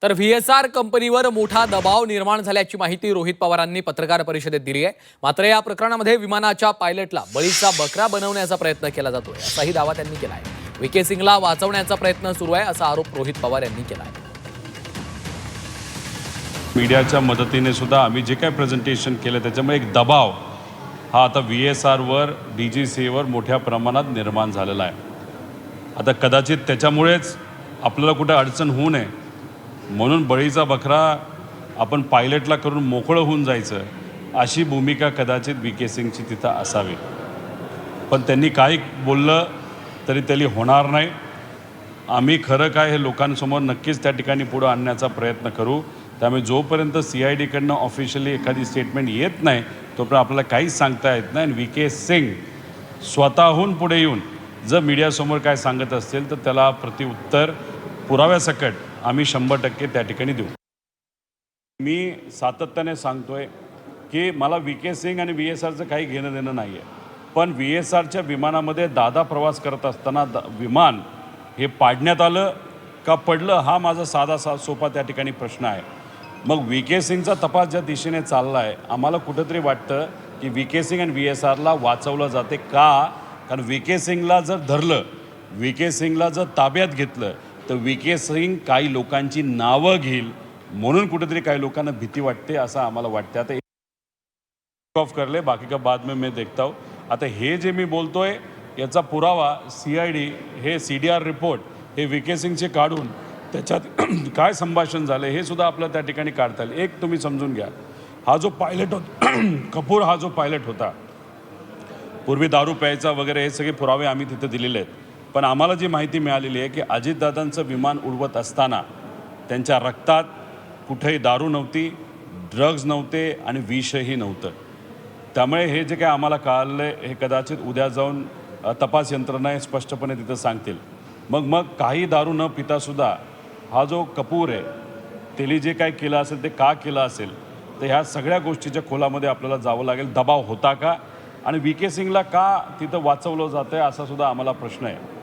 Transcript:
तर व्हीएसआर कंपनीवर मोठा दबाव निर्माण झाल्याची माहिती रोहित पवारांनी पत्रकार परिषदेत दिली आहे। मात्र या प्रकरणामध्ये विमानाच्या पायलटला बळीचा बकरा बनवण्याचा प्रयत्न केला जातोय असाही दावा त्यांनी केला आहे। व्हीके सिंगला वाचवण्याचा प्रयत्न सुरू आहे असा आरोप रोहित पवार यांनी केला आहे। मीडियाच्या मदतीने सुद्धा आम्ही जे काही प्रेझेंटेशन केलं त्याच्यामुळे एक दबाव हा आता व्हीएसआरवर डीजीसीएवर मोठ्या प्रमाणात निर्माण झालेला आहे। आता कदाचित त्याच्यामुळेच आपल्याला कुठे अडचण होऊ नये म्हणून बळीचा बकरा आपण पायलटला करून मोकळं होऊन जायचं अशी भूमिका कदाचित व्हीके सिंगची तिथं असावी। पण त्यांनी काही बोललं तरी त्याला होणार नाही। आम्ही खरं काय हे लोकांसमोर नक्कीच त्या ठिकाणी पुढं आणण्याचा प्रयत्न करू। त्यामुळे जोपर्यंत CID कडनं ऑफिशियली एखादी स्टेटमेंट येत नाही तोपर्यंत आपल्याला काहीच सांगता येत नाही। आणि व्हीके सिंग स्वतःहून पुढे येऊन जर मीडियासमोर काय सांगत असतील तर त्याला प्रत्युत्तर पुराव्यासकट आम्ही 100% त्या ठिकाणी देऊ। मी सातत्याने सांगतोय की मला व्हीके सिंग आणि VSRचं काही घेणं देणं नाही आहे, पण VSRच्या विमानामध्ये दादा प्रवास करत असताना विमान हे पाडण्यात आलं का पडलं हा माझा साधा सोपा त्या ठिकाणी प्रश्न आहे। मग व्हीके सिंगचा तपास ज्या दिशेने चालला आहे आम्हाला कुठंतरी वाटतं की व्हीके सिंग आणि VSRला वाचवलं जाते का? कारण व्हीके सिंगला जर धरलं, व्हीके सिंगला जर ताब्यात घेतलं तर व्हीके सिंग काही लोकांची नावं घेईल म्हणून कुठेतरी काही लोकांना भीती वाटते असं आम्हाला वाटतं। आता ऑफ कर ले, बाकी का बाद में मैं देखता हूँ। आता हे जे मी बोलतोय याचा पुरावा CID हे CDR रिपोर्ट हे व्हीके सिंगचे काढून त्याच्यात काय संभाषण झाले हे सुद्धा आपल्याला त्या ठिकाणी काढता येईल। एक तुम्ही समजून घ्या, हा जो पायलट होता कपूर, हा जो पायलट होता पूर्वी दारू प्यायचा वगैरे हे सगळे पुरावे आम्ही तिथे दिलेले आहेत। पण आम्हाला जी माहिती मिळालेली आहे की अजितदादांचं विमान उडवत असताना त्यांच्या रक्तात कुठेही दारू नव्हती, ड्रग्ज नव्हते आणि विषही नव्हतं। त्यामुळे हे जे काही आम्हाला कळलं आहे हे कदाचित उद्या जाऊन तपास यंत्रणा स्पष्टपणे तिथं सांगतील। मग काही दारू न पितासुद्धा हा जो कपूर आहे त्याने जे काय केलं असेल ते का केलं असेल तर ह्या सगळ्या गोष्टीच्या खोलामध्ये आपल्याला जावं लागेल। दबाव होता का आणि व्हीके सिंगला का तिथं वाचवलं जातं आहे असा सुद्धा आम्हाला प्रश्न आहे।